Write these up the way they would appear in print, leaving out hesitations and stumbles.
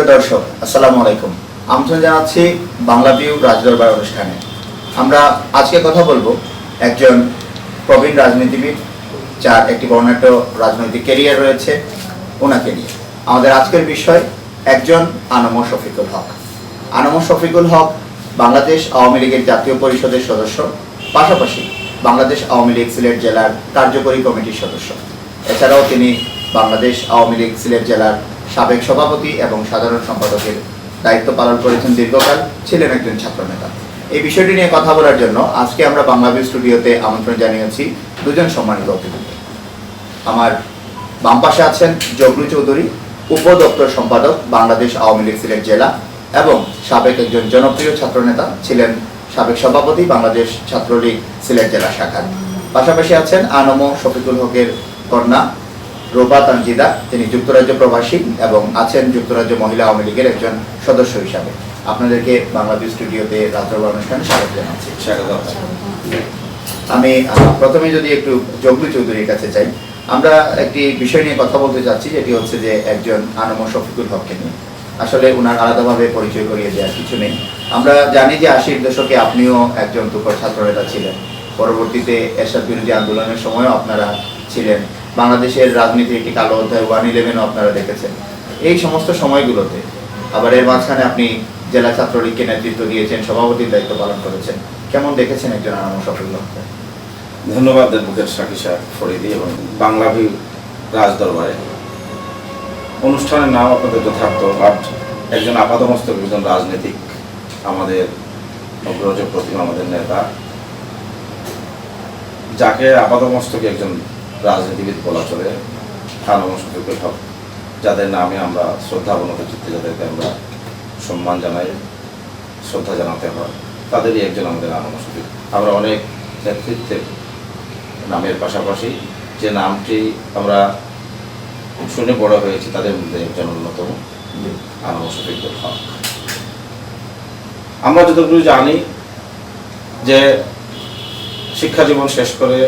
প্রিয় দর্শক, আসসালামু আলাইকুম। আমন্ত্রণ জানাচ্ছি বাংলা ভিউ রাজদরবার অনুষ্ঠানে। আমরা আজকে কথা বলবো একজন প্রবীণ রাজনীতিবিদ, যার একটি বর্ণাঢ্য রাজনৈতিক ক্যারিয়ার রয়েছে, ওনাকে নিয়ে। আমাদের আজকের বিষয় একজন আনম শফিকুল হক। আনম শফিকুল হক বাংলাদেশ আওয়ামী লীগের জাতীয় পরিষদের সদস্য, পাশাপাশি বাংলাদেশ আওয়ামী লীগ সিলেট জেলার কার্যকরী কমিটির সদস্য। এছাড়াও তিনি বাংলাদেশ আওয়ামী লীগ সিলেট জেলার সাবেক সভাপতি এবং সাধারণ সম্পাদকের দায়িত্ব পালন করেছেন দীর্ঘকাল, ছিলেন একজন ছাত্রনেতা। এই বিষয়টি নিয়ে কথা বলার জন্য আজকে আমরা বাংলাদেশ স্টুডিওতে আমন্ত্রণ জানিয়েছি দুজন সম্মানিত অতিথিকে। আমার বাম পাশে আছেন জগলু চৌধুরী, উপদপ্তর সম্পাদক, বাংলাদেশ আওয়ামী লীগ সিলেট জেলা এবং সাবেক একজন জনপ্রিয় ছাত্রনেতা, ছিলেন সাবেক সভাপতি বাংলাদেশ ছাত্রলীগ সিলেট জেলা শাখার। পাশাপাশি আছেন আনম শফিকুল হকের কন্যা রূপা তানজিদা, তিনি যুক্তরাজ্য প্রবাসী এবং আছেন যুক্তরাজ্য মহিলা আওয়ামী লীগের একজন সদস্য হিসাবে। আপনাদেরকে বাংলাদেশ স্টুডিওতে রাজদরবার অনুষ্ঠানে স্বাগত জানাচ্ছি। আমি প্রথমে যদি একটু জগলু চৌধুরীর কাছে চাই, আমরা একটি বিষয় নিয়ে কথা বলতে চাচ্ছি, যেটি হচ্ছে যে একজন আনম শফিকুল হককে নিয়ে। আসলে ওনার আলাদাভাবে পরিচয় করিয়ে দেওয়ার কিছু নেই। আমরা জানি যে 80-এর দশকে আপনিও একজন তুখোড় ছাত্রনেতা ছিলেন, পরবর্তীতে এরশাদ বিরোধী আন্দোলনের সময়ও আপনারা ছিলেন, বাংলাদেশের রাজনীতির একটি কালো অধ্যায় 111ও আপনারা দেখেছেন। এই সমস্ত সময়গুলোতে আবার এর মাঝখানে আপনি জেলা ছাত্রলীগকে নেতৃত্ব দিয়েছেন, সভাপতির দায়িত্ব পালন করেছেন। কেমন দেখেছেন একজন আনম শফিকুল হককে? ধন্যবাদ অ্যাডভোকেট শাকির সাহেব ফরিদি এবং বাংলা ভিউ রাজদরবারে। অনুষ্ঠানের নাম আপনাদের যথার্থ, বাট একজন আপাতমস্তক একজন রাজনীতিক, আমাদের অগ্রজ প্রতিমা, আমাদের নেতা, যাকে আপাতমস্তকে একজন রাজনীতিবিদ বলা চলে, আনম শফিকুল হক, যাদের নামে আমরা শ্রদ্ধাবনত চিত্তে, যাদেরকে আমরা সম্মান জানাই, শ্রদ্ধা জানাতে হয়, তাদেরই একজন আমাদের আনম শফিকুল। আমরা অনেক নেতৃত্বের নামের পাশাপাশি যে নামটি আমরা শুনে বড় হয়েছি, তাদের মধ্যে একজন অন্যতম আনম শফিকুল হক। আমরা যতটুকু জানি যে শিক্ষা জীবন শেষ করে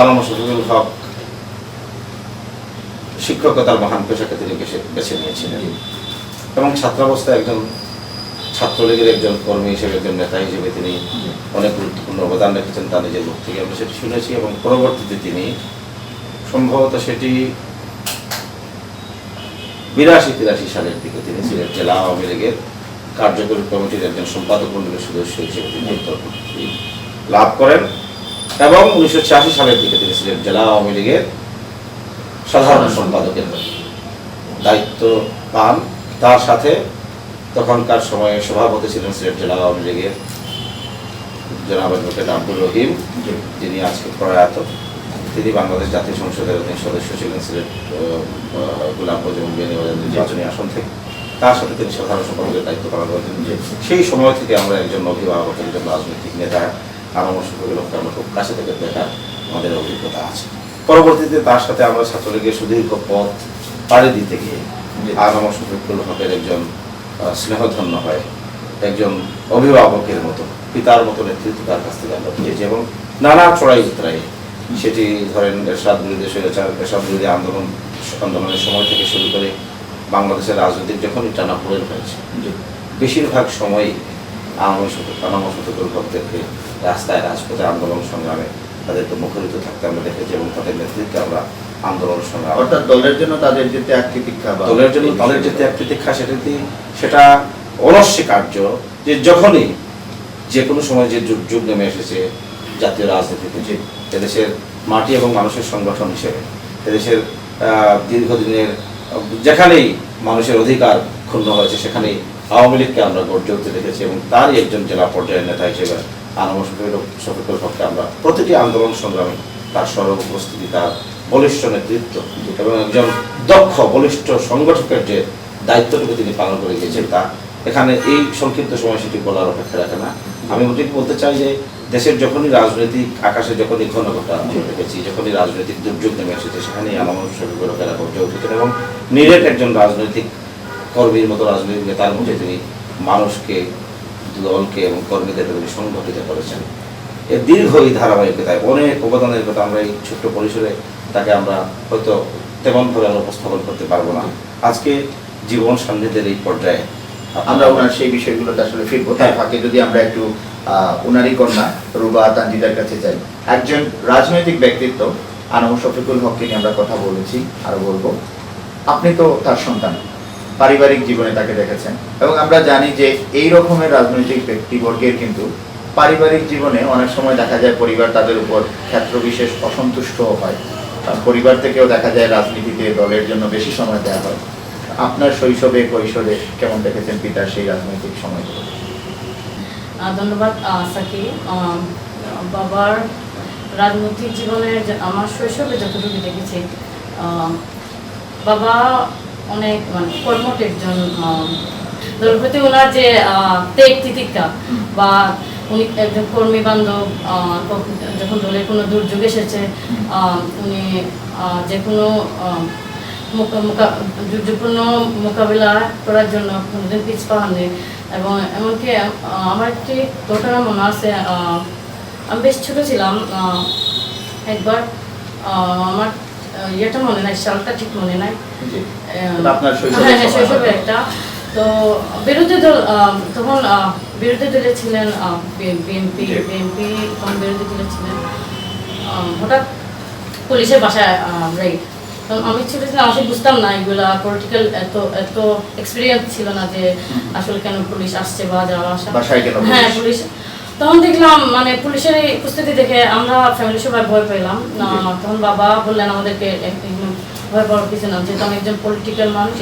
আনম শফিকুল হক শিক্ষকতার মহান পেশাকে তিনি বেছে নিয়েছিলেন এবং ছাত্রাবস্থায় একজন ছাত্রলীগের একজন কর্মী হিসেবে, একজন নেতা হিসেবে তিনি অনেক গুরুত্বপূর্ণ অবদান রেখেছেন তার নিজের মুখ থেকে। আমরা সেটি শুনেছি এবং পরবর্তীতে তিনি সম্ভবত সেটি 82-83 সালের দিকে তিনি সিলেট জেলা আওয়ামী লীগের কার্যকরী কমিটির একজন সম্পাদক মণ্ডলীর সদস্য হিসেবে তিনি লাভ করেন এবং 1986 সালের দিকে তিনি সিলেট জেলা আওয়ামী লীগের সাধারণ সম্পাদকের দায়িত্ব পান। তার সাথে তখনকার সময়ে সভাপতি ছিলেন সিলেট জেলা আওয়ামী লীগের জনাব অ্যাডভোকেট আব্দুর রহিম, যিনি আজকে প্রয়াত। তিনি বাংলাদেশ জাতীয় সংসদের সদস্য ছিলেন সিলেট গোলাপগঞ্জ এবং বেনিবাজার নির্বাচনী আসন থেকে। তার সাথে তিনি সাধারণ সম্পাদকের দায়িত্ব পালন করেছেন। সেই সময় থেকে আমরা একজন অভিভাবক, একজন রাজনৈতিক নেতা আনম শফিকুল হককে আমরা খুব কাছে থেকে দেখার আমাদের অভিজ্ঞতা আছে। পরবর্তীতে তার সাথে আমরা ছাত্রলীগের সুদীর্ঘ পথ পাড়ি দিতে গিয়ে আনম শফিকুল হকের একজন স্নেহধন্য হয়, একজন অভিভাবকের মতো, পিতার মতো নেতৃত্ব তার কাছ থেকে আমরা পেয়েছি এবং নানা চড়াই উতরাই, সেটি ধরেন এরশাদ বিরোধী স্বৈরাচার, এরশাদ বিরোধী আন্দোলনের সময় থেকে শুরু করে বাংলাদেশের রাজনৈতিক যখনই টানাপোড়েন হয়েছে, বেশিরভাগ সময়ই আনম শফিকুল হকদেরকে রাস্তায়, রাজপথে, আন্দোলন সংগ্রামে তাদেরকে মুখরিত থাকতে আমরা দেখেছি এবং তাদের নেতৃত্বে আমরা আন্দোলন সংগ্রাম, অর্থাৎ দলের জন্য তাদের যে ত্যাগ প্রতীক্ষা, দলের জন্য তাদের যে ত্যাগ প্রতীক্ষা, সেটা অনস্বীকার্য। যে যখনই যে কোনো সময় যে যুগ নেমে এসেছে জাতীয় রাজনীতিতে, যে এদেশের মাটি এবং মানুষের সংগঠন হিসেবে, এদেশের দীর্ঘদিনের যেখানেই মানুষের অধিকার ক্ষুণ্ণ হয়েছে, সেখানেই আওয়ামী লীগকে আমরা গড়ে উঠতে দেখেছি এবং তারই একজন জেলা পর্যায়ের নেতা হিসেবে আনম শফিকুল হককে আমরা প্রতিটি আন্দোলন সংগ্রামে তার সরব উপস্থিতি, তার বলিষ্ঠ নেতৃত্ব এবং একজন দক্ষ বলিষ্ঠ সংগঠকের যে দায়িত্বটুকু তিনি পালন করে গিয়েছেন, তা এখানে এই সংক্ষিপ্ত সময় সেটি বলার অপেক্ষা রাখে না। আমি ওটি বলতে চাই যে দেশের যখনই রাজনৈতিক আকাশে যখনই ঘনঘটা দেখেছি, যখনই রাজনৈতিক দুর্যোগ নেমে এসেছে, সেখানেই আনম শফিকুল হকেরা গর্জে উঠেছেন এবং নিরেট একজন রাজনৈতিক কর্মীর মতো, রাজনৈতিক নেতার মধ্যে তিনি মানুষকে, দলকে এবং কর্মীদের তিনি সংগঠিত করেছেন। এর দীর্ঘ এই ধারাবাহিকতায় অনেক অবদানের কথা আমরা এই ছোট্ট পরিসরে তাকে আমরা হয়তো তেমনভাবে আমরা উপস্থাপন করতে পারবো না। আজকে জীবন সান্নিধ্যের এই পর্যায়ে আমরা ওনার সেই বিষয়গুলোতে আসলে ফিরবো। তার ফাঁকে যদি আমরা একটু ওনারই কন্যা রুবা তানজিদার কাছে যাই, একজন রাজনৈতিক ব্যক্তিত্ব আনোয়ার শফিকুল হককে নিয়ে আমরা কথা বলেছি, আরো বলবো। আপনি তো তার সন্তান, পারিবারিক জীবনে তাকে দেখেছেন, এবং আমরা জানি যে এই রকমের রাজনৈতিক ব্যক্তিবর্গের কিন্তু পারিবারিক জীবনে অনেক সময় দেখা যায় পরিবার তাদের উপর ক্ষেত্র বিশেষ অসন্তুষ্ট হয়, পরিবার থেকেও দেখা যায় রাজনীতিতে দলের জন্য বেশি সময় দেওয়া হয়। আপনার শৈশবে কৈশোরে কেমন দেখেছেন পিতার সেই রাজনৈতিক সময়গুলো? ধন্যবাদ সাকিব। বাবার রাজনৈতিক জীবনের আমার শৈশবে যতটুকু দেখেছি, বাবা অনেক কর্মঠ একজন, দলের প্রতি ওনার যে ত্যাগ তিতিক্ষা বা উনি একজন কর্মী বান্ধব। যখন দলের কোনো দুর্যোগ এসেছে উনি যে কোনো দুর্যোগপূর্ণ মোকাবিলা করার জন্য কোনোদিন পিছপা হননি। এবং এমনকি আমার একটি ঘটনা মনে আছে, আমি বেশ ছোটো ছিলাম, একবার আমার ইয়েটা মনে নাই, সালটা ঠিক মনে নাই। হ্যাঁ, শৈশবে একটা তো বিরোধী দল, তখন বিরোধী দলে ছিলেন বিএনপি তখন বিরোধী দলে ছিলেন। হঠাৎ পুলিশের বাসায় রাইড, তখন আমি ছোটো ছিলাম, আমি বুঝতাম না এগুলা পলিটিক্যাল, এত এক্সপিরিয়েন্স ছিল না যে আসলে কেন পুলিশ আসছে বা যাওয়া আসা। হ্যাঁ, পুলিশ তখন দেখলাম পুলিশের এই উপস্থিতি দেখে আমরা ফ্যামিলি সবাই ভয় পেলাম। তখন বাবা বললেন আমাদেরকে ভয় পাওয়ার কিছু না, যেহেতু আমি একজন পলিটিক্যাল মানুষ,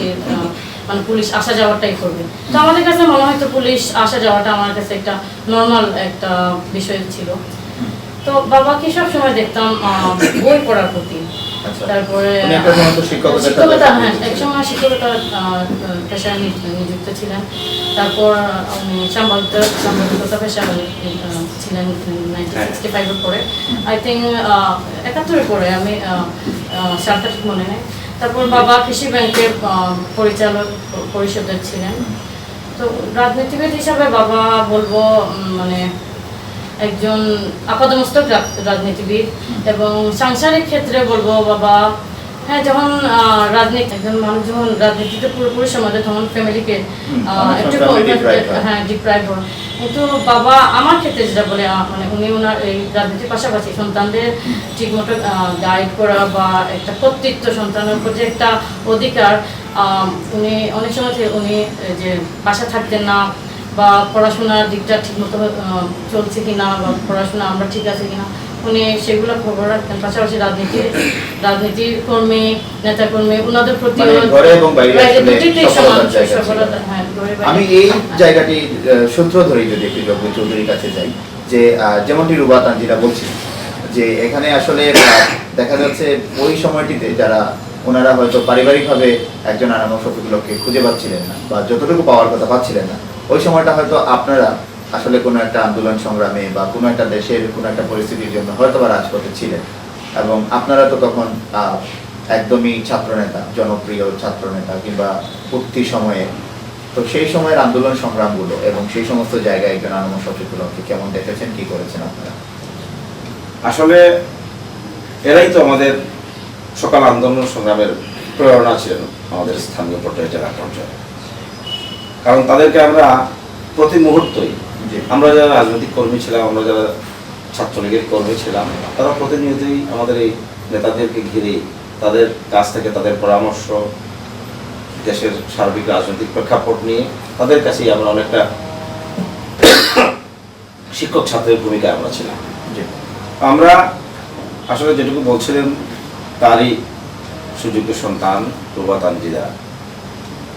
পুলিশ আসা যাওয়াটাই করবে। তো আমাদের কাছে মনে হয়তো পুলিশ আসা যাওয়াটা আমার কাছে একটা নর্মাল একটা বিষয় ছিল। তো বাবাকে সবসময় দেখতাম বই পড়ার প্রতি। তারপরে শিক্ষকতা, হ্যাঁ, একসময় শিক্ষকতা পেশায় নিযুক্ত ছিলেন। তারপর উনি সাংবাদিকতা পেশায় ছিলেন 1965 পরে, আই থিঙ্ক 71 পরে, আমি সালটা ঠিক মনে নেই। তারপর বাবা কৃষি ব্যাংকের পরিচালক পরিষদের ছিলেন। তো রাজনীতিবিদ হিসাবে বাবা বলবো একজন আপাদমস্তক রাজনীতিবিদ। এবং সাংসারিক ক্ষেত্রে বলবো বাবা, হ্যাঁ, যখন একজন মানুষ যখন রাজনীতিতে পুরোপুরি সময় দেয় তখন ফ্যামিলিকে একটু ডিপ্রাইভ হয়। কিন্তু বাবা আমার ক্ষেত্রে যেটা বলে, উনি ওনার এই রাজনীতির পাশাপাশি সন্তানদের ঠিকমতো গাইড করা বা একটা কর্তৃত্ব, সন্তানের উপর যে একটা অধিকার, উনি অনেক সময় উনি যে বাসা থাকতেন না বা পড়াশোনার দিকটা ঠিকমতো চলছে কিনা বা পড়াশোনা আমরা ঠিক আছে কিনা, উনি সেগুলো খবর রাখতেন। পাশাপাশি রাজনীতি কর্মী, নেতা কর্মী, ওনাদের প্রতি আমি এই জায়গাটি সূত্র ধরেই যদি একটু জব্বর চৌধুরীর কাছে যাই, যে যেমনটি রুবা তানজিদা বলছিল যে এখানে আসলে দেখা যাচ্ছে ওই সময়টিতে যারা ওনারা হয়তো পারিবারিকভাবে একজন আনোয়ার শফিকুলকে খুঁজে পাচ্ছিলেন না বা যতটুকু পাওয়ার কথা পাচ্ছিলেন না, ওই সময়টা হয়তো আপনারা আসলে কোনো একটা আন্দোলন সংগ্রামে বা কোনো একটা দেশের কোনো একটা পরিস্থিতির জন্য হয়তো বা রাজপথে ছিলেন, এবং আপনারা তো তখন একদমই ছাত্রনেতা, জনপ্রিয় ছাত্রনেতা কিংবা উঠতি সময়ে। তো সেই সময়ের আন্দোলন সংগ্রামগুলো এবং সেই সমস্ত জায়গায় একজন আনোয়ার শফিকুলকে কেমন দেখেছেন, কি করেছেন আপনারা? আসলে এরাই তো আমাদের সকাল আন্দোলন সংগ্রামের প্রেরণা ছিলেন আমাদের স্থানীয় পর্যায়ে, জেলা পর্যায়ে। কারণ তাদেরকে আমরা প্রতি মুহূর্তই, আমরা যারা রাজনৈতিক কর্মী ছিলাম, আমরা যারা ছাত্রলীগের কর্মী ছিলাম, তারা প্রতিনিয়তই আমাদের এই নেতাদেরকে ঘিরে তাদের কাছ থেকে তাদের পরামর্শ, দেশের সার্বিক রাজনৈতিক প্রেক্ষাপট নিয়ে তাদের কাছেই আমরা অনেকটা শিক্ষক ছাত্রের ভূমিকায় আমরা ছিলাম। আমরা আসলে যেটুকু বলছিলেন তারই সুযোগ্য সন্তান রুবা তানজিদা,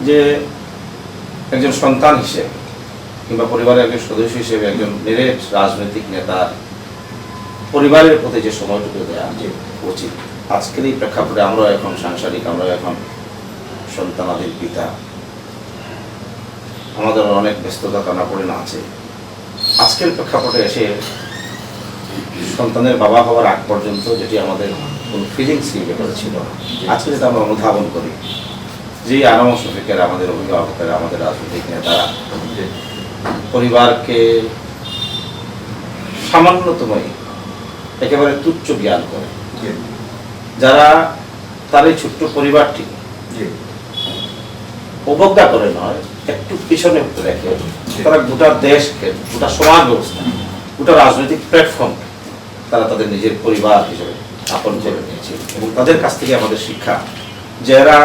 যে একজন সন্তান হিসেবে কিংবা পরিবারের একজন সদস্য হিসেবে একজন নিরেট রাজনৈতিক নেতার পরিবারের প্রতি যে সময়টুকু দেওয়া উচিত, আজকের এই প্রেক্ষাপটে আমরা এখন সাংসারিক, আমরা এখন সন্তানাদের পিতা, আমাদের অনেক ব্যস্ততা টানাপোড়েন আছে। আজকের প্রেক্ষাপটে এসে সন্তানের বাবা হওয়ার আগ পর্যন্ত যেটি আমাদের কোনো ফিলিংস ব্যাপারে ছিল, আজকে যেটা আমরা অনুধাবন করি যে আনোয়ার শফিকের, আমাদের অভিভাবকেরা, আমাদের রাজনৈতিক নেতারা পরিবারকে সামান্যতমই একেবারে তুচ্ছ জ্ঞান করে, যারা তার এই ছোট্ট পরিবারটি অবজ্ঞা করে নয়, একটু পিছনে রেখে তারা গোটা দেশকে, গোটা সমাজ ব্যবস্থা, গোটা রাজনৈতিক প্ল্যাটফর্ম তারা তাদের নিজের পরিবার হিসেবে আপন করে নিয়েছে। এবং তাদের কাছ থেকে আমাদের শিক্ষা, যারা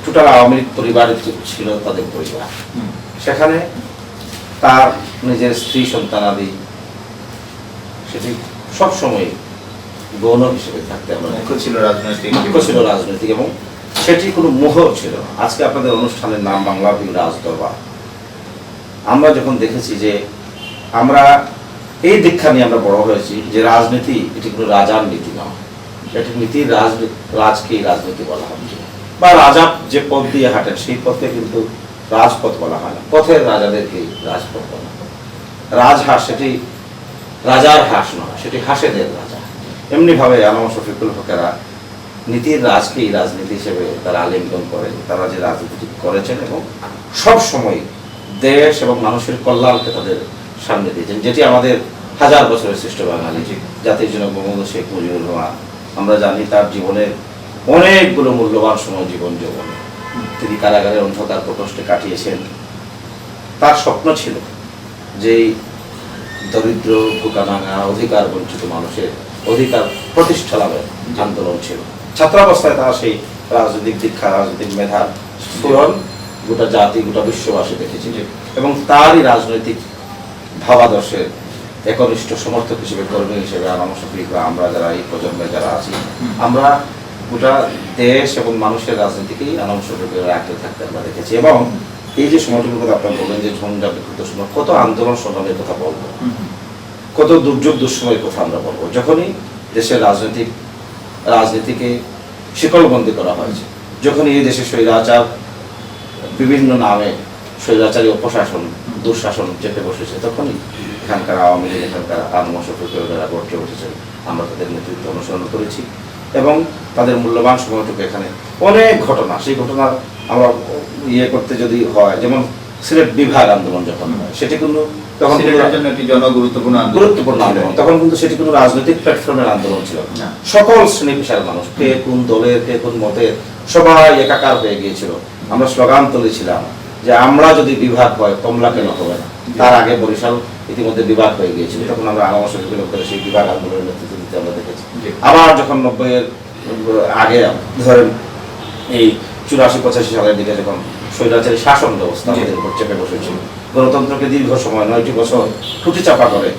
টোটাল আওয়ামী লীগ পরিবারের ছিল তাদের পরিবার, সেখানে তার নিজের স্ত্রী সন্তানাদি সেটি সবসময় গৌণ হিসেবে থাকতে আমরা মুখ্য ছিল রাজনৈতিক মুখ্য ছিল রাজনৈতিক, এবং সেটি কোনো মোহ ছিল। আজকে আপনাদের অনুষ্ঠানের নাম বাংলা ভিউ রাজদরবার। আমরা যখন দেখেছি যে আমরা এই দীক্ষা নিয়ে আমরা বড় হয়েছি যে রাজনীতি এটি কোনো রাজার নীতি নয়, এটি নীতির রাজকেই রাজনীতি বলা হয়, বা রাজা যে পথ দিয়ে হাঁটেন সেই পথে কিন্তু রাজপথ বলা হয় না, পথের রাজাদেরকেই রাজপথ বলা হয়। রাজহাঁস সেটি রাজার হাঁস নয়, সেটি হাঁসেদের রাজা। এমনিভাবে আনোয়ার শফিকুল হকেরা নীতির রাজকেই রাজনীতি হিসেবে তারা আলিঙ্গন করেন। তারা যে রাজনীতি করেছেন এবং সব সময় দেশ এবং মানুষের কল্যাণকে তাদের সামনে দিয়েছেন, যেটি আমাদের হাজার বছরের শ্রেষ্ঠ বাঙালি জাতির জনক বঙ্গবন্ধু শেখ মুজিবুর রহমান, আমরা জানি তার জীবনের অনেকগুলো মূল্যবান সময় জীবন যৌবনে তিনি কারাগারের অন্ধকার প্রকোষ্ঠে কাটিয়েছেন। তার স্বপ্ন ছিল যে দরিদ্র ভোকানাঙা অধিকার বঞ্চিত মানুষের অধিকার প্রতিষ্ঠা লাভের আন্দোলন ছিল। ছাত্রাবস্থায় তারা সেই রাজনৈতিক দীক্ষা, রাজনৈতিক মেধার স্ফুরণ গোটা জাতি, গোটা বিশ্ববাসী দেখেছিল, এবং তারই রাজনৈতিক ভাবাদর্শের একনিষ্ঠ সমর্থক হিসেবে, কর্মী হিসেবে আনোয়ার শফিক বা আমরা যারা এই প্রজন্মে যারা আছি, আমরা গোটা দেশ এবং মানুষের রাজনীতিকেই আনোয়ার শফিকের আঁকড়ে থাকতে আমরা দেখেছি। এবং এই যে সময়টুকুর কথা আপনারা বললেন যে ঝঞ্ঝাবিক্ষুব্ধ সময়, কত আন্দোলন সংগ্রামের কথা বলবো, কত দুর্যোগ দুঃসময়ের কথা আমরা বলবো, যখনই দেশের রাজনীতিকে শিকলবন্দি করা হয়েছে, যখনই এই দেশে স্বৈরাচার বিভিন্ন নামে স্বৈরাচারী অপশাসন, দুঃশাসন চেপে বসেছে, তখনই এখানকার আওয়ামী লীগ, এখানকার আনোয়ার শফিকের যারা গড়ে উঠেছে, আমরা তাদের নেতৃত্ব অনুসরণ করেছি এবং তাদের মূল্যবান সময়টুকু এখানে অনেক ঘটনা, সেই ঘটনা আমরা করতে যদি হয়, যেমন সিলেট বিভাগ আন্দোলন যখন হয়, সেটি কিন্তু তখন গুরুত্বপূর্ণ আন্দোলন, তখন কিন্তু সেটি কোনো রাজনৈতিক প্ল্যাটফর্মের আন্দোলন ছিল না। সকল শ্রেণী পেশার মানুষ, কে কোন দলের, কে কোন মতের, সবাই একাকার হয়ে গিয়েছিল। আমরা স্লোগান তুলেছিলাম যে আমরা যদি বিভাগ হয় কমলা কেন হবে না। তার আগে বরিশাল ইতিমধ্যে বিভাগ হয়ে গিয়েছিল, তখন আমরা আনোয়ার শফিকুল হকের সেই বিভাগ আন্দোলনের নেতৃত্ব দিতে আমরা দেখেছি। আবার যখন 90-এর আগে ধরেন এই 84-85 সালের দিকে যখন স্বৈরাচারী শাসন ব্যবস্থা আমাদের উপর চেপে বসেছিল, গণতন্ত্রকে দীর্ঘ সময় 9টি বছর টুটি চাপা করে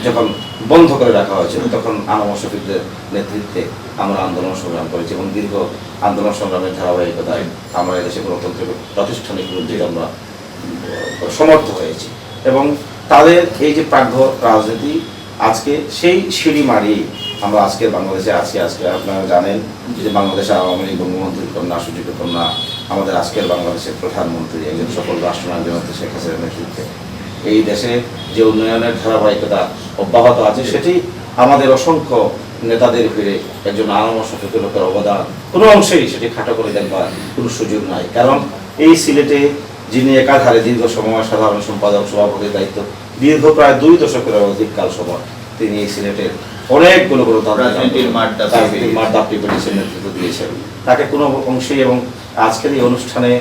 যখন বন্ধ করে রাখা হয়েছিল, তখন আনোয়ার শফিকদের নেতৃত্বে আমরা আন্দোলন সংগ্রাম করেছি এবং দীর্ঘ আন্দোলন সংগ্রামের ধারাবাহিকতায় আমরা এদেশে গণতন্ত্রের প্রাতিষ্ঠানিক রূপে আমরা সমর্থ হয়েছি। এবং তাদের এই যে প্রাজ্ঞ রাজনীতি, আজকে সেই সিঁড়ি মারিয়ে আমরা আজকের বাংলাদেশে আছি। আজকে আপনারা জানেন যে বাংলাদেশে আওয়ামী লীগ বঙ্গবন্ধুর কন্যা, সুযোগ্য কন্যা, আমাদের আজকের বাংলাদেশের প্রধানমন্ত্রী, একজন সকল রাষ্ট্রনায়ক জনতা শেখ হাসিনার নেতৃত্বে এই দেশে যে উন্নয়নের ধারাবাহিকতা অব্যাহত আছে, সেটি আমাদের অসংখ্য নেতাদের ভিড়ে একজন আনোয়ার শফিকুল হকের অবদান কোনো অংশেই সেটি খাটো করে দেখবার কোনো সুযোগ নাই। কারণ এই সিলেটে যিনি একাধারে দীর্ঘ সময় সাধারণ সম্পাদক, সভাপতির দায়িত্ব দীর্ঘ প্রায় 2 দশকের অধিক কাল সময় তিনি এই সিলেটের অনেকগুলো নেতৃত্ব দিয়েছেন, তাকে কোনো অংশেই, এবং আজকের এই অনুষ্ঠানে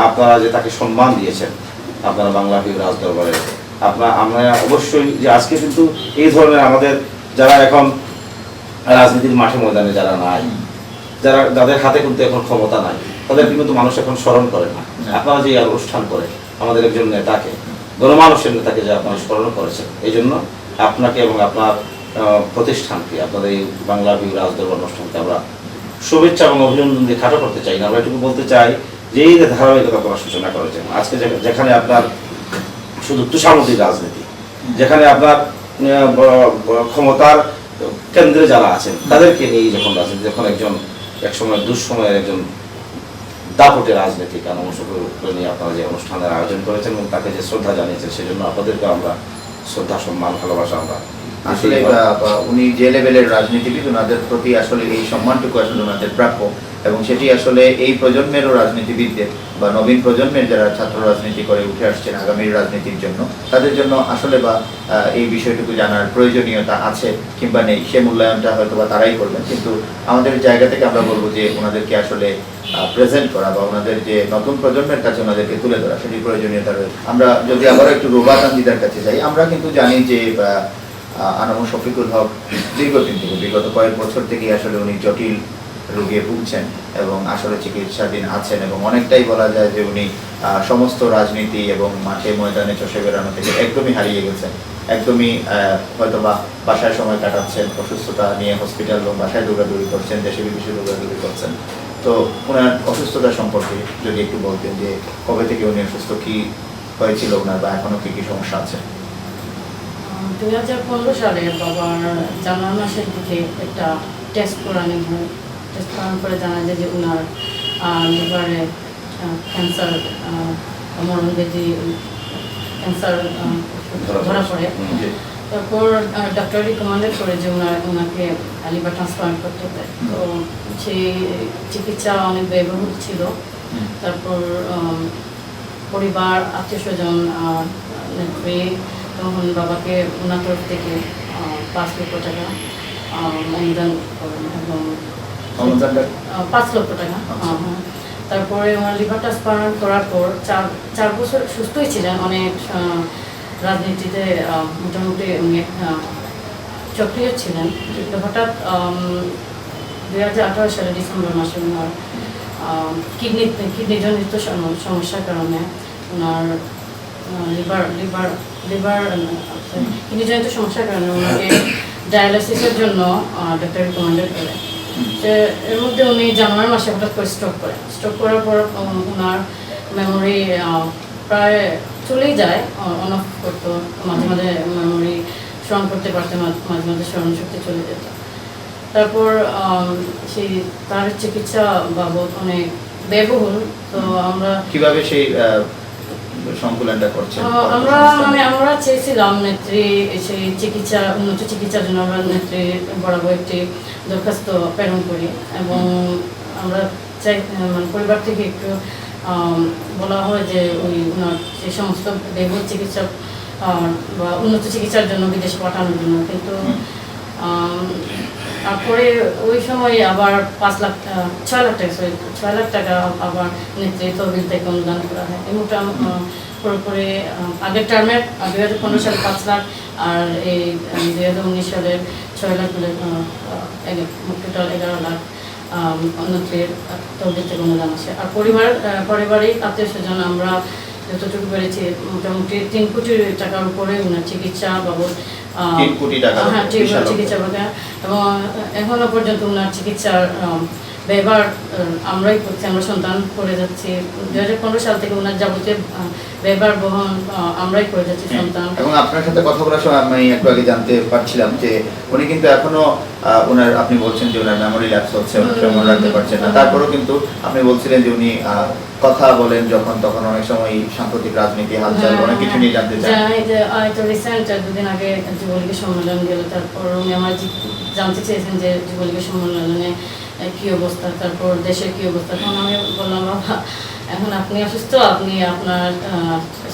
আপনারা যে তাকে সম্মান দিয়েছেন, আপনারা বাংলা ভিউ রাজদরবারে, আমরা অবশ্যই যে আজকে কিন্তু এই ধরনের আমাদের যারা এখন রাজনীতির মাঠে ময়দানে যারা নাই, যাদের হাতে কিন্তু এখন ক্ষমতা নাই, তাদের কিন্তু মানুষ এখন স্মরণ করে না। আপনারা যে অনুষ্ঠান করে আমাদের একজন নেতাকে, গণমানুষের নেতাকে যে আপনারা স্মরণ করেছেন, এই জন্য আপনাকে এবং আপনার প্রতিষ্ঠানকে, আপনাদের এই বাংলা ভিউ রাজদরবার অনুষ্ঠানকে আমরা শুভেচ্ছা এবং অভিনন্দন দিয়ে খাটো করতে চাই না। আমরা এটুকু বলতে চাই যে এই ধারাবাহিকতা আপনারা সূচনা করেছেন, আজকে যেখানে আপনার শুধু তুষামতির রাজনীতি, যেখানে আপনার ক্ষমতার কেন্দ্রে যারা আছেন তাদেরকে নিয়ে যখন রাজনীতি, যখন একসময় দুঃসময়ের একজন দাপটে রাজনীতিক আনোয়ার শফিকুল নিয়ে আপনারা যে অনুষ্ঠানের আয়োজন করেছেন এবং তাকে যে শ্রদ্ধা জানিয়েছেন, সেজন্য আপনাদেরকে আমরা শ্রদ্ধা, সম্মান, ভালোবাসা আমরা আসলে উনি যে লেভেলের রাজনীতিবিদ, ওনাদের প্রতি আসলে এই সম্মানটুকু আসলে ওনাদের প্রাপ্য, এবং সেটি আসলে এই প্রজন্মেরও রাজনীতিবিদদের বা নবীন প্রজন্মের যারা ছাত্র রাজনীতি করে উঠে আসছেন আগামীর রাজনীতির জন্য, তাদের জন্য আসলে বা এই বিষয়টুকু জানার প্রয়োজনীয়তা আছে কিংবা নেই, সে মূল্যায়নটা হয়তো বা তারাই করবেন। কিন্তু আমাদের জায়গা থেকে আমরা বলবো যে ওনাদেরকে আসলে প্রেজেন্ট করা বা ওনাদের যে নতুন প্রজন্মের কাছে ওনাদেরকে তুলে ধরা, সেটি প্রয়োজনীয়তা রয়েছে। আমরা যদি আবারও একটু রুবাতানজিদার কাছে যাই, আমরা কিন্তু জানি যে আনামুল শফিকুল হক দীর্ঘদিন থেকে, বিগত কয়েক বছর থেকে আসলে উনি জটিল রোগে ভুগছেন এবং আসলে চিকিৎসাধীন আছেন, এবং অনেকটাই বলা যায় যে উনি সমস্ত রাজনীতি এবং মাঠে ময়দানে চষে বেড়ানো থেকে একদমই হারিয়ে গেছেন। একদমই হয়তো বা বাসায় সময় কাটাচ্ছেন, অসুস্থতা নিয়ে হসপিটাল এবং বাসায় দৌড়াদৌড়ি করছেন, দেশে বিদেশে দৌড়াদৌড়ি করছেন। তো ওনার অসুস্থতা সম্পর্কে যদি একটু বলতেন যে কবে থেকে উনি অসুস্থ, কি হয়েছিল ওনার, বা এখনো কি কি সমস্যা আছে? 2015 সালে বাবার জানুয়ারি মাসের দিকে একটা টেস্ট করানো হয়। টেস্ট করানোর পরে জানা যায় যে ওনার লিভারে ক্যান্সার, মরণব্যাধি ক্যান্সার ধরা পড়ে। তারপর ডক্টর রিকমেন্ডেড করে যে ওনাকে লিভার ট্রান্সপ্লান্ট করতে হবে। তো সেই চিকিৎসা অনেক ব্যয়বহুল ছিল। তারপর পরিবার, আত্মীয় স্বজন, নেত্রী তখন বাবাকে ওনার তরফ থেকে 5 লক্ষ টাকা অনুদান করেন এবং 5 লক্ষ টাকা। তারপরে ওনার লিভার ট্রান্সপ্লান্ট করার পর 4 বছর সুস্থই ছিলেন, অনেক রাজনীতিতে মোটামুটি উনি সক্রিয় ছিলেন। তো হঠাৎ 2018 সালে ডিসেম্বর মাসে ওনার কিডনিজনিত সমস্যার কারণে ওনার কিডনিজনিত সমস্যার কারণে ওনাকে ডায়ালিসিসের জন্য ডক্টর রিকমেন্ডেড করে। তো এর মধ্যে উনি জানুয়ারি মাসে হঠাৎ করে স্ট্রোক করার পর ওনার মেমোরি প্রায় চলেই যায়, অন অফ করতো, মাঝে মাঝে মেমোরি স্মরণ করতে পারতেন, মাঝে মাঝে স্মরণ শক্তি চলে যেত। তারপর সেই তার চিকিৎসা বাবদ অনেক ব্যয়বহুল। তো আমরা কিভাবে সেই সংকুলনটা করছেন? আমরা চেয়েছিলাম নেত্রী সেই উন্নত চিকিৎসার জন্য আমরা নেত্রী বরাবর একটি দরখাস্ত প্রেরণ করি, এবং আমরা চাই পরিবার থেকে একটু বলা হয় যে ওনার যে সমস্ত ব্যয়বহুল চিকিৎসা বা উন্নত চিকিৎসার জন্য বিদেশে পাঠানোর জন্য। কিন্তু তারপরে ওই সময় আবার 6 লাখ টাকা আবার নেত্রী তহবিল থেকে অনুদান করা হয়। এই মোটামুটি পুরোপুরি আগের টার্মের 2015 সালে 5 লাখ আর এই 2019 সালের 6 লাখ বলে টোটাল 11 লাখ নেত্রীর তহবিল থেকে অনুদান আসে। আর পারিবারিক আত্মীয় স্বজন আমরা যতটুকু পেরেছি মোটামুটি 3 কোটি টাকার উপরে ওনার চিকিৎসা বাবদ, 3 কোটি টাকা, হ্যাঁ, চিকিৎসা বাবদ। এবং এখনো পর্যন্ত ওনার চিকিৎসার ব্যবহার আমরাই করছি, আমরা সন্তান করে যাচ্ছি। 2015 সাল থেকে ওনার যাবতীয় ব্যবহার বহন আমরাই করে যাচ্ছি সন্তান। এবং আপনার সাথে কথা বলার সময় আমি একটু আগে জানতে পারছিলাম যে উনি কিন্তু এখনো ওনার, আপনি বলছেন যে ওনার মেমোরি ল্যাপস হচ্ছে, মনে রাখতে পারছেন না, তারপরেও কিন্তু আপনি বলছিলেন যে উনি কথা বলেন যখন তখন, অনেক সময় সাম্প্রতিক রাজনীতি হালচাল অনেক কিছু নিয়ে জানতে চান। তো রিসেন্ট 2 দিন আগে যুবলীগের সম্মেলন গেল, তারপর উনি আমার জানতে চেয়েছেন যে যুবলীগের সম্মেলনে কি অবস্থা, তারপর দেশের কি অবস্থা। তখন আমি বললাম, বাবা এখন আপনি অসুস্থ, আপনি আপনার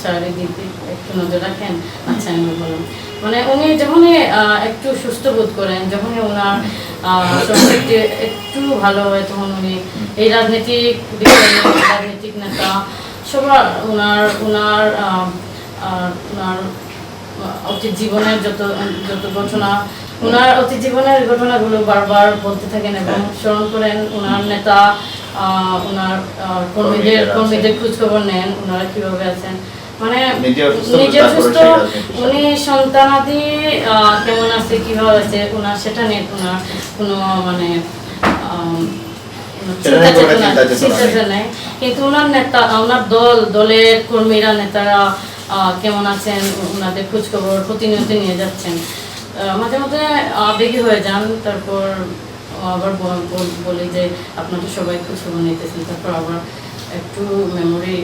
শারীরিক দিক একটু নজর রাখেন। আচ্ছা, আমি বললাম মানে উনি যখনই একটু সুস্থ বোধ করেন, যখনই ওনার শরীরটি একটু ভালো হয়, তখন উনি এই রাজনৈতিক নেতা সবার ওনার অতীত জীবনের যত ঘটনা, ওনার অতীত জীবনের ঘটনাগুলো বারবার বলতে থাকেন এবং স্মরণ করেন। ওনার নেতা, ওনার কর্মীদের খোঁজখবর নেন, ওনারা কিভাবে আছেন, মানে নিজের সুস্থ, উনি সন্তানাদি কেমন আছে, কিভাবে আছে ওনার সেটা নিয়ে ওনার কোনো মানে চিন্তা নেই। কিন্তু ওনার নেতা, ওনার দলের কর্মীরা, নেতারা কেমন আছেন, ওনাদের খোঁজখবর প্রতিনিয়ত নিয়ে যাচ্ছেন। মাঝে মাঝে আবেগী হয়ে যান, তারপর আবার বলি যে আপনাকে সবাই খোঁজখবর নিতেছেন, তারপর আবার একটু মেমোরি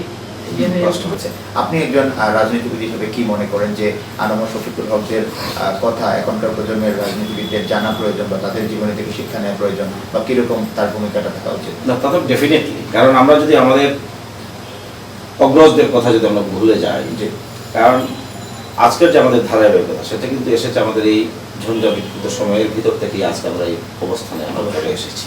কষ্ট হচ্ছে। আপনি একজন রাজনীতিবিদ হিসেবে কি মনে করেন যে আনামুল শফিকুল হকের কথা এখনকার প্রজন্মের রাজনীতিবিদদের জানা প্রয়োজন, বা তাদের জীবনে থেকে শিক্ষা নেওয়া প্রয়োজন, বা কিরকম তার ভূমিকাটা থাকা উচিত? না, তা তো ডেফিনেটলি। কারণ আমরা যদি আমাদের অগ্রজদের কথা যদি আমরা ভুলে যাই, জি কারণ আজকের যে আমাদের ধারাবাহিকতা সেটা কিন্তু এসেছে আমাদের এই ঝঞ্ঝাবিক্ষুব্ধ সময়ের ভিতর থেকেই আজকে আমরা এই অবস্থানে আমরা চলে এসেছি।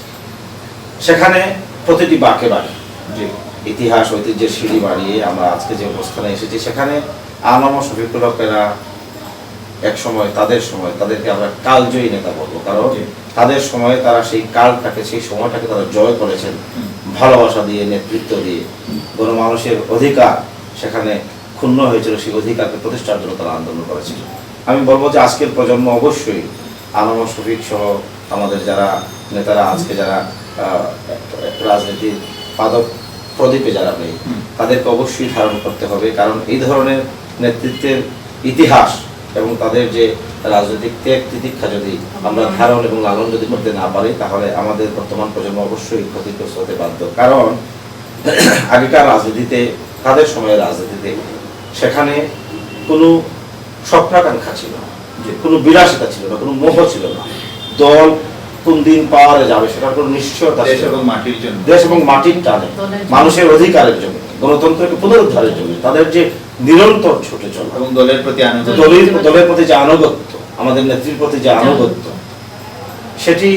সেখানে প্রতিটি বাঁকে বাঁকে জি ইতিহাস ঐতিহ্যের সিঁড়ি বাড়িয়ে আমরা আজকে যে অবস্থানে এসেছি, সেখানে আলম ও শফিকুল হকেরা এক সময় তাদেরকে আমরা কালজয়ী নেতা বলবো, কারণ জি। তাদের সময়ে তারা সেই কালটাকে সেই সময়টাকে তারা জয় করেছেন ভালোবাসা দিয়ে, নেতৃত্ব দিয়ে। গণমানুষের অধিকার সেখানে ক্ষুণ্ণ হয়েছিল, সেই অধিকারকে প্রতিষ্ঠার জন্য তারা আন্দোলন করেছিল। আমি বলবো যে আজকের প্রজন্ম অবশ্যই আলম ও শফিক সহ আমাদের যারা নেতারা আজকে যারা রাজনীতির পাদক প্রদীপে যারা নেই, তাদেরকে অবশ্যই ধারণ করতে হবে, কারণ এই ধরনের নেতৃত্বের ইতিহাস এবং তাদের যে রাজনৈতিক ত্যাগ তিতিক্ষা যদি আমরা ধারণ এবং লালন যদি করতে না পারি, তাহলে আমাদের বর্তমান প্রজন্ম অবশ্যই ক্ষতিগ্রস্ত হতে বাধ্য। কারণ আগেকার রাজনীতিতে, তাদের সময়ের রাজনীতিতে সেখানে কোনো স্বপ্নাকাঙ্ক্ষা ছিল না, কোনো বিলাসিতা ছিল না, কোনো মোহ ছিল না। দল কোন দিন পাওয়ারে যাবে সেটার কোনো নিশ্চয়তা দেশ ছিল এবং না। মাটির জন্য, দেশ এবং মাটির টানে, মানুষের অধিকারের জন্য, গণতন্ত্রকে পুনরুদ্ধারের জন্য তাদের যে নিরন্তর ছুটে চলা এবং দলের প্রতি আনুগত্য, দলের প্রতি যে আনুগত্য, আমাদের নেত্রীর প্রতি যে আনুগত্য, সেটি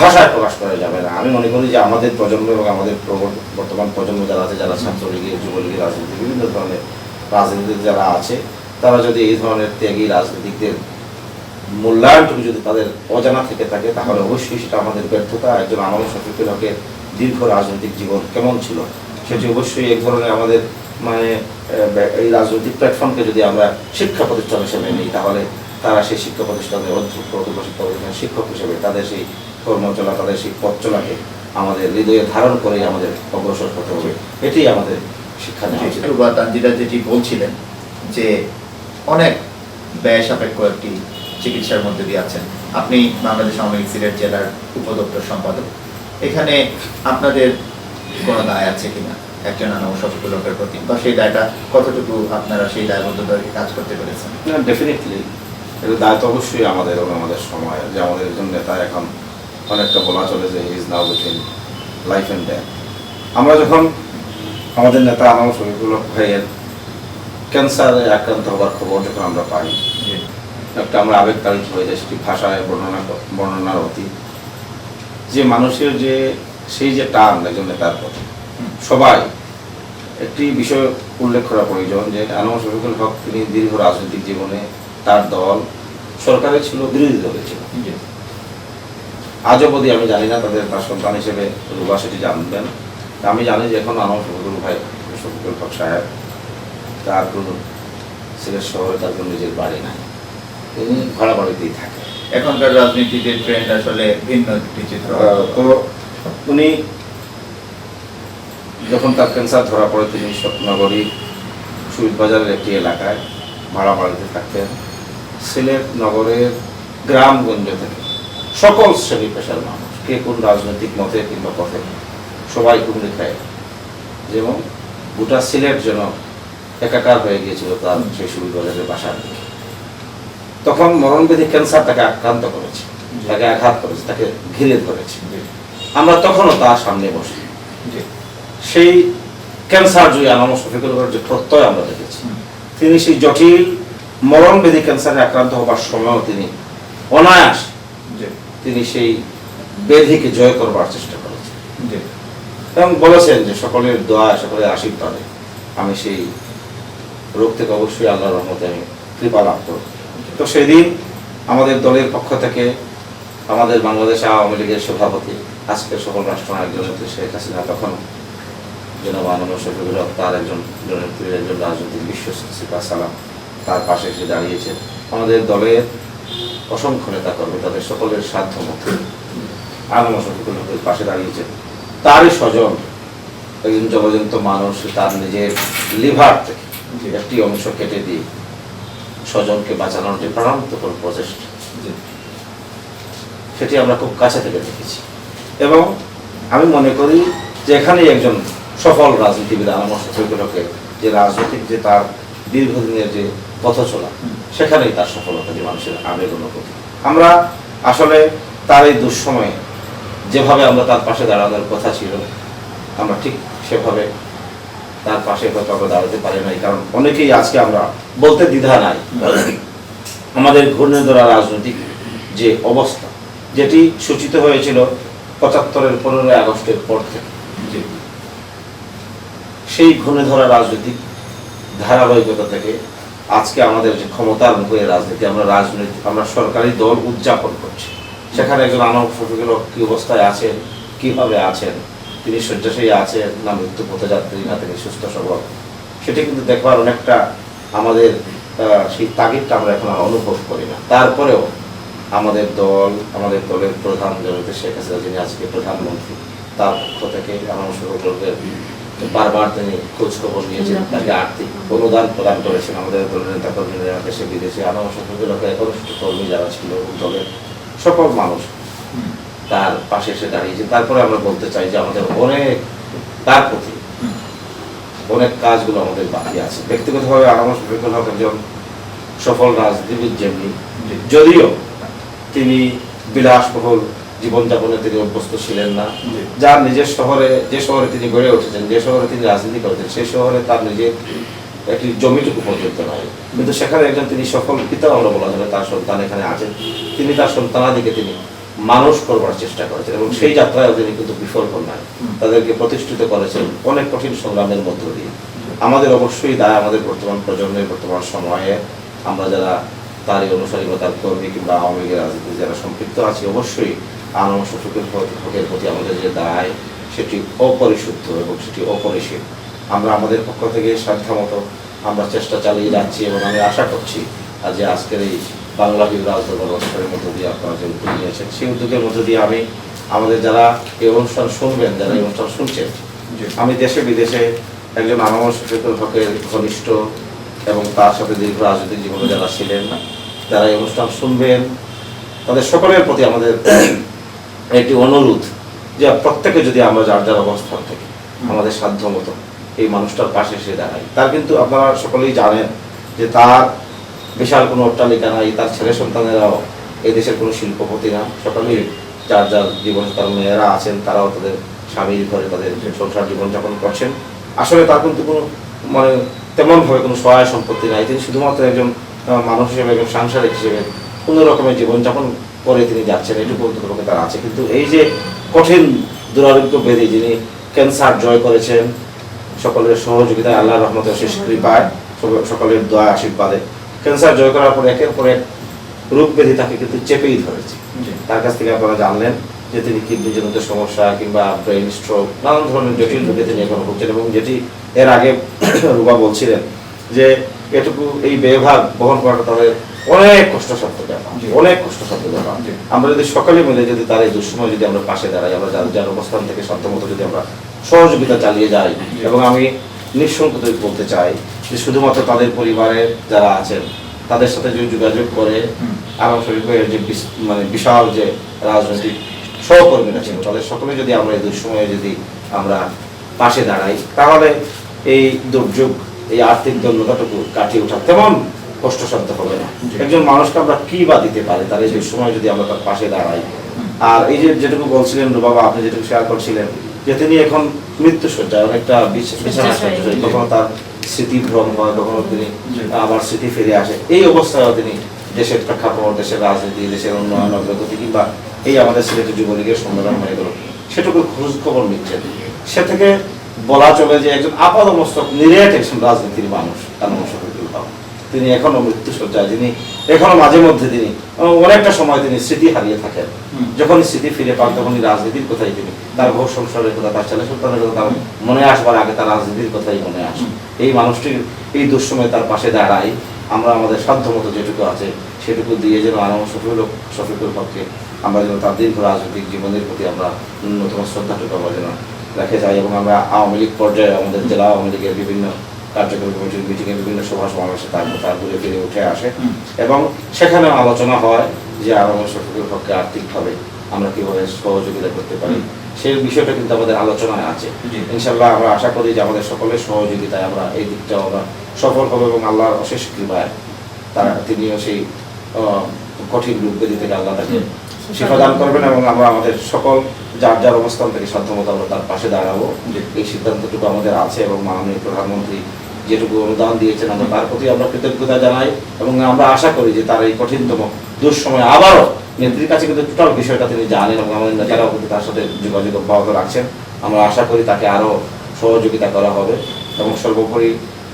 ভাষায় প্রকাশ করা যাবে না। আমি মনে করি যে আমাদের প্রজন্ম এবং আমাদের বর্তমান প্রজন্ম যারা আছে, যারা ছাত্রলীগের, যুবলীগের রাজনীতি, বিভিন্ন ধরনের রাজনীতিতে যারা আছে, তারা যদি এই ধরনের ত্যাগী রাজনীতিকদের মূল্যায়নটুকু যদি তাদের অজানা থেকে থাকে, তাহলে অবশ্যই সেটা আমাদের ব্যর্থতা। একজন আলম শফিকুল হকের দীর্ঘ রাজনৈতিক জীবন কেমন ছিল সেটি অবশ্যই এক ধরনের আমাদের মানে এই রাজনৈতিক প্ল্যাটফর্মকে যদি আমরা শিক্ষা প্রতিষ্ঠান হিসেবে নিই, তাহলে তারা সেই শিক্ষা প্রতিষ্ঠানের অধ্যক্ষ, শিক্ষা প্রতিষ্ঠানের শিক্ষক হিসেবে তাদের সেই কর্মচলা, তাদের সেই পথ চলাকে আমাদের হৃদয়ে ধারণ করে আমাদের অগ্রসর হতে হবে। এটি আমাদের শিক্ষা নেওয়া উচিত। বা তানজিদা যেটি বলছিলেন যে অনেক ব্যয় সাপেক্ষ একটি চিকিৎসার মধ্যে দিয়ে আছেন। আপনি বাংলাদেশ আওয়ামী লীগ সিলেট জেলার উপদপ্তর সম্পাদক, এখানে আপনাদের কোনো দায় আছে কিনা একজন আলম শফিকুল হকের প্রতি, বা সেই দায়টা কতটুকু আপনারা সেই দায়বদ্ধতায় কাজ করতে পেরেছেন? ডেফিনেটলি এটা দায়িত্ব অবশ্যই আমাদের এবং আমাদের সময়, যে আমাদের একজন নেতা এখন অনেকটা বলা চলে যে is now between life and death. আমরা যখন আমাদের নেতা আলম শফিকুল হক ভাইয়ের ক্যান্সারে আক্রান্ত হওয়ার খবর যখন আমরা পাই, একটা আমরা আবেগতাড়িত হয়ে যায়, সেটি ভাষায় বর্ণনার অতীত। যে মানুষের যে সেই যে টান একজন নেতার প্রতি, সবাই একটি বিষয় উল্লেখ করা প্রয়োজন যে আলম শফিকুল হক তিনি দীর্ঘ রাজনৈতিক জীবনে তার দল সরকারে ছিল, বিরোধী দলে ছিল। আজ অবধি আমি জানি না তার সন্তান হিসেবে রুবা সেটি জানবেন। আমি জানি যে এখন আলম শফিকুল হক সাহেব তার কোনো সিলেট শহরে তার কোনো নিজের বাড়ি নাই, তিনি ভাড়া বাড়িতেই থাকে। এখনকার রাজনীতিতে ট্রেন্ড আসলে ভিন্ন একটি চিত্র। তো উনি যখন তার ক্যান্সার ধরা পড়ে, তিনি নগরীর শহীদ বাজারের একটি এলাকায় ভাড়া বাড়িতে থাকতেন। সিলেট নগরের গ্রামগঞ্জ থেকে সকল শ্রেণী পেশার মানুষ, কে কোন রাজনৈতিক মতে কিংবা পথে, সবাই কুমড়ি খায়। যেমন গোটা সিলেট যেন একাকার হয়ে গিয়েছিল তার সেই শহীদ বাজারের বাসার দিকে। তখন মরণব্যাধি ক্যান্সার তাকে আক্রান্ত করেছে, তাকে আঘাত করেছে, তাকে ঘিরে ধরেছে। আমরা তখনও তার সামনে বসি। সেই ক্যান্সার জয়ী আলম শফিকুল হকের যে প্রত্যয় আমরা দেখেছি, তিনি সেই জটিল মরণব্যাধি ক্যান্সারে আক্রান্ত হবার সময়ও তিনি অনায়াস তিনি সেই ব্যাধিকে জয় করবার চেষ্টা করেছেন এবং বলেছেন যে সকলের দোয়া, সকলের আশীর্বাদে আমি সেই রোগ থেকে অবশ্যই আল্লাহর রহমতে আমি কৃপা লাভ করব। তো সেদিন আমাদের দলের পক্ষ থেকে আমাদের বাংলাদেশ আওয়ামী লীগের সভাপতি, আজকের সকল রাষ্ট্রনায়ক জননেত্রী শেখ হাসিনা, তখন জনাব আলম শফিকুল হক তার একজন জননেত্রীর একজন রাজনৈতিক বিশ্বস্ত সিপাহ সালাম তার পাশে এসে দাঁড়িয়েছে। আমাদের দলের অসংখ্য নেতা কর্মী তাদের সকলের সাধ্য মতো আলম শফিকুল হকের পাশে দাঁড়িয়েছে। তারই স্বজন একজন জলজন্ত মানুষ তার নিজের লিভার থেকে একটি অংশ কেটে দিয়ে স্বজনকে বাঁচানোর যে প্রাণান্তকর প্রচেষ্টা, সেটি আমরা খুব কাছে থেকে দেখেছি। এবং আমি মনে করি যে এখানেই একজন সফল রাজনীতিবিদ আলম শফিকুল হকের যে রাজনৈতিক যে তার দীর্ঘদিনের যে পথ চলা, সেখানেই তার সফলতা, যে মানুষের আবেগ অনুভূতি। আমরা আসলে তার এই দুঃসময়ে যেভাবে আমরা তার পাশে দাঁড়ানোর কথা ছিল, আমরা ঠিক সেভাবে তার পাশে হয়তো আমরা দাঁড়াতে পারি নাই, কারণ অনেকেই আজকে আমরা বলতে দ্বিধা নাই আমাদের ঘূর্ণে ধরা রাজনৈতিক যে অবস্থা, যেটি সূচিত হয়েছিল ৭৫-এর ১৫ই আগস্টের পর থেকে, সেই ঘূর্ণে ধরা রাজনৈতিক ধারাবাহিকতা থেকে আজকে আমাদের যে ক্ষমতার মুখে রাজনীতি, আমরা সরকারি দল উদযাপন করছি। সেখানে একজন আনব শফিকুল হক কি অবস্থায় আছেন, কিভাবে আছেন, তিনি শয্যাশায়ী আছেন না মৃত্যু পথযাত্রী না তিনি সুস্থ সবল, সেটি কিন্তু দেখবার অনেকটা আমাদের সেই তাগিদটা আমরা এখন আর অনুভব করি না। তারপরেও আমাদের দলের প্রধান জনতা শেখ হাসিনা, যিনি আজকে প্রধানমন্ত্রী, তার পক্ষ থেকে আনব শফিকুলের বারবার তিনি খোঁজ খবর নিয়েছেন, তাকে আর্থিক অনুদান প্রদান করেছেন। আমাদের দলের নেতা কর্মীরা দেশে বিদেশে আনব শফিকুলকে একনিষ্ঠ কর্মী যারা ছিল, দলের সকল মানুষ তার পাশে এসে দাঁড়িয়েছে। তারপরে আমরা বলতে চাই যে আমাদের অনেক তার প্রতি অনেক কাজগুলো আমাদের বাকি আছে। ব্যক্তিগতভাবে আনব শফিকুল হক একজন সফল রাজনীতিবিদ, যেমনি যদিও তিনি বিলাসবহুল জীবনযাপনে তিনি অভ্যস্ত ছিলেন না, যার নিজের যে শহরে তিনি গড়ে উঠেছেন, যে শহরে তিনি রাজনীতি করেছেন, সেই শহরে তার নিজের একটি জমিটুকু পর্যন্ত নয়, কিন্তু সেখানে একজন তিনি সফল পিতা আমরা বলা যাবে, তার সন্তান এখানে আছেন, তিনি তার সন্তানাদিকে তিনি মানুষ করবার চেষ্টা করেছেন এবং সেই যাত্রায় তিনি কিন্তু বিফল হন নাই, তাদেরকে প্রতিষ্ঠিত করেছেন অনেক কঠিন সংগ্রামের মধ্য দিয়ে। আমাদের অবশ্যই দায়, আমাদের বর্তমান প্রজন্মের বর্তমান সময়ে আমরা যারা তারই অনুসারী বা তার কর্মী কিংবা আওয়ামী লীগের রাজনীতি যারা সম্পৃক্ত আছি, অবশ্যই আনব শফিকুল হকের প্রতি আমাদের যে দায় সেটি অপরিশুদ্ধ এবং সেটি অপরিসীম। আমরা আমাদের পক্ষ থেকে সাধ্যমতো আমরা চেষ্টা চালিয়ে যাচ্ছি এবং আমি আশা করছি যে আজকের এই বাংলা বিউ রাজদরবার অনুষ্ঠানের মধ্য দিয়ে আপনারা যে উদ্যোগ নিয়েছেন, সেই উদ্যোগের মধ্য দিয়ে আমি আমাদের যারা এই অনুষ্ঠান শুনবেন, যারা এই অনুষ্ঠান শুনছেন, আমি দেশে বিদেশে একজন আনব শফিকুল হকের ঘনিষ্ঠ এবং তার সাথে দীর্ঘ রাজনৈতিক জীবনে যারা ছিলেন, যারা এই অনুষ্ঠান শুনবেন, তাদের সকলের প্রতি আমাদের একটি অনুরোধ যে প্রত্যেকে যদি আমরা যার যার অবস্থান থেকে আমাদের সাধ্য মতো এই মানুষটার পাশে এসে দাঁড়াই। তার কিন্তু আপনারা সকলেই জানেন যে তার বিশাল কোনো অট্টালিকা নাই, তার ছেলে সন্তানেরাও এই দেশের কোনো শিল্পপতি না, সকলেই যার যার জীবন, তার মেয়েরা আছেন, তারাও তাদের স্বামীর ঘরে তাদের সংসার জীবনযাপন করছেন। আসলে তার কিন্তু কোনো মানে তেমনভাবে কোনো সহায় সম্পত্তি নাই, তিনি শুধুমাত্র একজন মানুষ হিসেবে, একজন সাংসারিক হিসেবে কোনো রকমের জীবনযাপন করে তিনি যাচ্ছেন, এটুকু অন্ততপক্ষে তার আছে। কিন্তু এই যে কঠিন দুরারোগ্য ব্যাধি, যিনি ক্যান্সার জয় করেছেন সকলের সহযোগিতায়, আল্লাহর রহমতে, শেষ কৃপায়, সকলের দয়া আশীর্বাদে ক্যান্সার জয় করার পর একের পর এক রোগ ব্যাধি তাকে কিন্তু চেপেই ধরেছে। তার কাছ থেকে আপনারা জানলেন যে তিনি কিডনিজনিত সমস্যা কিংবা ব্রেইন স্ট্রোক, নানান ধরনের জটিল রোগে তিনি এখন ভুগছেন এবং যেটি এর আগে রুবা বলছিলেন যে এটুকু এই ব্যয়ভার বহন করাটা তাদের অনেক কষ্টসাধ্য ব্যাপার, অনেক কষ্টসাধ্য ব্যাপার। আমরা যদি সকলে মিলে যদি তার এই দুঃসময় যদি আমরা পাশে দাঁড়াই, আমরা যার অবস্থান থেকে সাধ্যমতো যদি আমরা সহযোগিতা চালিয়ে যাই, এবং আমি নিঃসংকোচে বলতে চাই যে শুধুমাত্র তাদের পরিবারের যারা আছেন তাদের সাথে যদি যোগাযোগ করে আনব শফিকুলের যে মানে বিশাল যে রাজনৈতিক সহকর্মীরা ছিল, তাদের সকলে যদি আমরা এই দুঃসময়ে যদি আমরা পাশে দাঁড়াই, তাহলে এই দুর্যোগ, এই আর্থিক দণ্ডতাটুকু কাটিয়ে ওঠা তেমন কষ্টসাধ্য হবে না। একজন মানুষকে আমরা কি বা দিতে পারি তার এই সময় যদি আমরা তার পাশে দাঁড়াই। আর এই যে যেটুকু বলছিলেন বাবা, আপনি যেটুকু শেয়ার করছিলেন যে তিনি এখন মৃত্যুসজ্জায়, অনেকটা বিছানা সজ্জায়, কখনো তার স্মৃতি ভ্রম হয়, কখনো তিনি আবার স্মৃতি ফিরে আসে, এই অবস্থায়ও তিনি দেশের প্রেক্ষাপট, দেশের রাজনীতি, দেশের উন্নয়ন অগ্রগতি কিংবা এই আমাদের সিলেটের যুবলীগের সম্মেলন হয়ে গেল, সেটুকু খোঁজ খবর নিচ্ছেন। সে থেকে বলা চলে যে একজন আপাদমস্তক নিরেট একজন রাজনীতির মানুষ আনব শফিকুল হক, তিনি এখনো মৃত্যুসজ্জায়, যিনি এখনো মাঝে মধ্যে তিনি অনেকটা সময় তিনি স্মৃতি হারিয়ে থাকেন। যখন স্মৃতি ফিরে পান তখনই রাজনীতির কথাই তিনি, তার ঘর সংসারের কথা, তার ছেলে সন্তানের কথা তার মনে আসবার আগে তার রাজনীতির কথাই মনে আসে। এই মানুষটির এই দুঃসময়ে তার পাশে দাঁড়াই, আমরা আমাদের সাধ্যমতো যেটুকু আছে সেটুকু দিয়ে যেন আনব শফিকুল হককে আমরা যেন তার দীর্ঘ রাজনৈতিক জীবনের প্রতি আমরা ন্যূনতম শ্রদ্ধাটুকু আমরা যেন রেখে যাই। এবং আমরা আওয়ামী লীগ পর্যায়ে আমাদের জেলা আওয়ামী লীগের বিভিন্ন কার্যকরী কমিটির মিটিংয়ে, বিভিন্ন সভা সমাবেশে তার ঘুরে ফিরে উঠে আসে এবং সেখানে আলোচনা হয় যে আনব শফিকুল হককে আর্থিকভাবে আমরা কীভাবে সহযোগিতা করতে পারি, সেই বিষয়টা কিন্তু আমাদের আলোচনায় আছে। ইনশাল্লাহ আমরা আশা করি যে আমাদের সকলের সহযোগিতায় আমরা এই দিকটাও আমরা সফল হবো এবং আল্লাহর অশেষ কৃপায় তিনিও সেই কঠিন রূপ ব্যাধি থেকে আল্লাহ তাকে শিফা দান করবেন এবং আমরা আমাদের সকল যার যার অবস্থান থেকে সাধ্যমতো আমরা তার পাশে দাঁড়াবো। এই সিদ্ধান্তটুকু আমাদের আছে এবং মাননীয় প্রধানমন্ত্রী যেটুকু অনুদান দিয়েছেন আমরা তার প্রতি আমরা কৃতজ্ঞতা জানাই এবং আমরা আশা করি যে তার এই কঠিনতম দুঃসময়ে আবারও নেত্রীর কাছে কিন্তু টোটাল বিষয়টা তিনি জানেন এবং আমাদের নেতারাও কিন্তু তার সাথে যোগাযোগ অব্যাহত রাখছেন। আমরা আশা করি তাকে আরও সহযোগিতা করা হবে এবং সর্বোপরি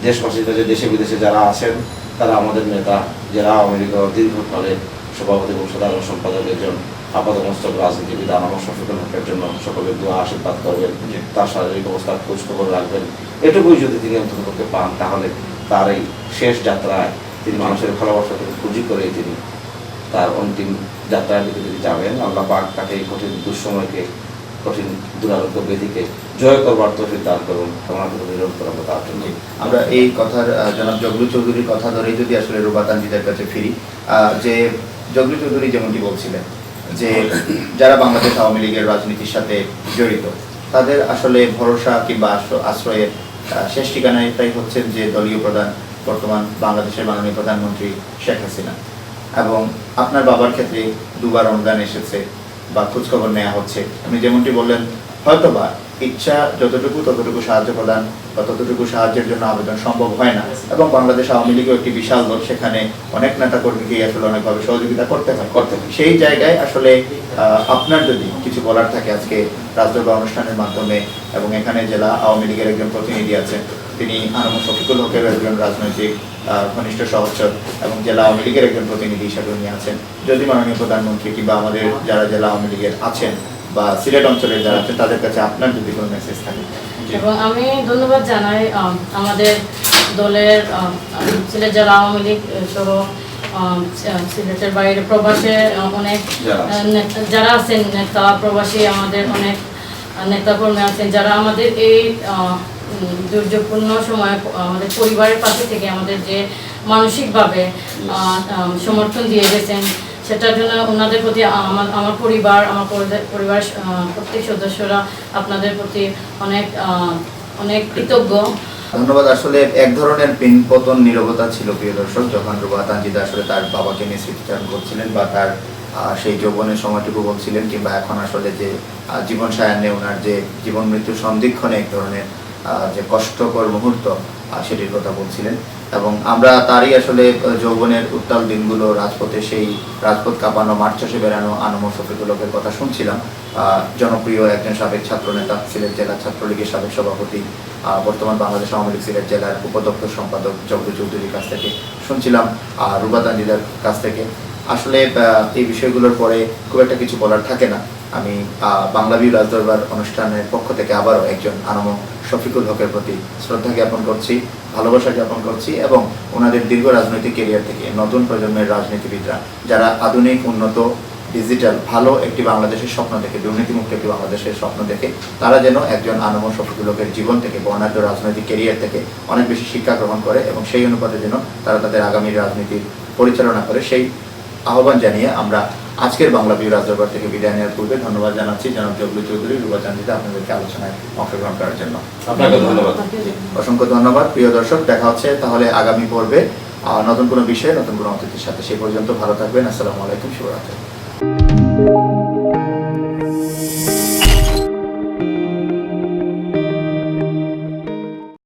দেশবাসীরা যে দেশে বিদেশে যারা আছেন তারা আমাদের নেতা জেলা আওয়ামী লীগ দীর্ঘকালের সভাপতি এবং সাধারণ সম্পাদক একজন আপাতমস্তক রাজনীতিবিদ আনামত শফিকুল হকের জন্য সকলের দোয়া আশীর্বাদ করবেন, তার শারীরিক অবস্থার খোঁজ খবর রাখবেন। এটুকুই যদি তিনি অন্তত করতে পান তাহলে তার এই শেষ যাত্রায় তিনি মানুষের ভালোবাসাকে পুঁজি করে তিনি তার অন্তিম যাত্রার দিকে তিনি যাবেন। আল্লাহ পাক তাকে এই কঠিন দুঃসময়কে কঠিন দুরারোগ্য ব্যাধিকে জয় করবার তৌফিক দান করুন এবং আপনাদের নিরন্তর আমরা তার জন্য। আমরা এই কথার জনাব জগলু চৌধুরীর কথা ধরেই যদি আসলে রুবা তানজিদের কাছে ফিরি, যে জগলু চৌধুরী যেমনটি বলছিলেন যে যারা বাংলাদেশ আওয়ামী লীগের রাজনীতির সাথে জড়িত তাদের আসলে ভরসা কিংবা আশ্রয়ের শেষ ঠিকানাটাই হচ্ছে যে দলীয় প্রধান বর্তমান বাংলাদেশের মাননীয় প্রধানমন্ত্রী শেখ হাসিনা। এবং আপনার বাবার ক্ষেত্রে দুবার অনুদান এসেছে বা খোঁজখবর নেওয়া হচ্ছে। আপনি যেমনটি বললেন হয়তোবা ইচ্ছা যতটুকু ততটুকু সাহায্য প্রদান বা ততটুকু সাহায্যের জন্য আবেদন সম্ভব হয় না এবং বাংলাদেশ আওয়ামী লীগও একটি বিশাল দল, সেখানে অনেক নেতা কর্মীকেই আসলে অনেকভাবে সহযোগিতা করতে হয়। সেই জায়গায় আসলে আপনার যদি কিছু বলার থাকে আজকে রাজদরবার অনুষ্ঠানের মাধ্যমে, এবং এখানে জেলা আওয়ামী লীগের একজন প্রতিনিধি আছেন, তিনি আনামত শফিকুল হকের একজন রাজনৈতিক ঘনিষ্ঠ সহচর এবং জেলা আওয়ামী লীগের একজন প্রতিনিধি হিসাবে উনি আছেন, যদি মাননীয় প্রধানমন্ত্রী কিংবা আমাদের যারা জেলা আওয়ামী লীগের আছেন বা সিলেট অঞ্চলের যারা আছেন তাদের কাছে আপনার যদি কোনো মেসেজ থাকে। এবং আমি ধন্যবাদ জানাই আমাদের দলের সিলেট জেলা আওয়ামী লীগ সহ সিলেটের বাইরে প্রবাসে অনেক যারা আছেন নেতা প্রবাসী, আমাদের অনেক নেতাকর্মী আছেন যারা আমাদের এই দুর্যোগপূর্ণ সময় আমাদের পরিবারের পাশে থেকে আমাদের যে মানসিকভাবে সমর্থন দিয়ে গেছেন সেটার জন্য ওনাদের প্রতি আমার পরিবার, আমার পরিবার প্রত্যেক সদস্যরা আপনাদের প্রতি অনেক অনেক কৃতজ্ঞ। ধন্যবাদ। আসলে এক ধরনের পিনপতন নীরবতা ছিল প্রিয় দর্শক, যখন রুবা তানজিদা আসলে তার বাবাকে নিয়ে স্মৃতিচারণ করছিলেন বা তার সেই যৌবনের সময়টুকু বলছিলেন, কিংবা এখন আসলে যে জীবন সায়ান্নে ওনার যে জীবন মৃত্যুর সন্ধিক্ষণে এক ধরনের যে কষ্টকর মুহূর্ত সেটির কথা বলছিলেন। এবং আমরা তারই আসলে যৌবনের উত্তাল দিনগুলো রাজপথে সেই রাজপথ কাঁপানো মাঠ চষে বেড়ানো আনামত শফিকুল হকের কথা শুনছিলাম। জনপ্রিয় একজন সাবেক ছাত্রনেতা, সিলেট জেলা ছাত্রলীগের সাবেক সভাপতি, বর্তমান বাংলাদেশ আওয়ামী লীগ সিলেট জেলার উপদপ্তর সম্পাদক জগলু চৌধুরীর কাছ থেকে শুনছিলাম, রুবা তানজিদার কাছ থেকে। আসলে এই বিষয়গুলোর পরে খুব একটা কিছু বলার থাকে না। আমি বাংলাভিউ রাজদরবার অনুষ্ঠানের পক্ষ থেকে আবারও একজন আনামত শফিকুল হকের প্রতি শ্রদ্ধা জ্ঞাপন করছি, ভালোবাসা জ্ঞাপন করছি এবং ওনাদের দীর্ঘ রাজনৈতিক ক্যারিয়ার থেকে নতুন প্রজন্মের রাজনীতিবিদরা যারা আধুনিক উন্নত ডিজিটাল ভালো একটি বাংলাদেশের স্বপ্ন দেখে, দুর্নীতিমুক্ত একটি বাংলাদেশের স্বপ্ন দেখে, তারা যেন একজন আনামত শফিকুল হকের জীবন থেকে, বর্ণাঢ্য রাজনৈতিক ক্যারিয়ার থেকে অনেক বেশি শিক্ষা গ্রহণ করে এবং সেই অনুপাতে যেন তারা তাদের আগামী রাজনীতি পরিচালনা করে, সেই আহ্বান জানিয়ে আমরা আজকের বাংলাভিউ রাজদরবার থেকে বিদায় নেওয়ার পূর্বে ধন্যবাদ জানাচ্ছি জনাব জগলু চৌধুরী, রুবা তানজিদা আপনাদেরকে আলোচনায় অংশগ্রহণ করার জন্য। আপনাকে ধন্যবাদ। অসংখ্য ধন্যবাদ। প্রিয় দর্শক, দেখা হচ্ছে তাহলে আগামী পর্বে নতুন কোনো বিষয়ে নতুন কোনো অতিথির সাথে। সেই পর্যন্ত ভালো থাকবেন। আসসালামু আলাইকুম, শুভরাত্রি।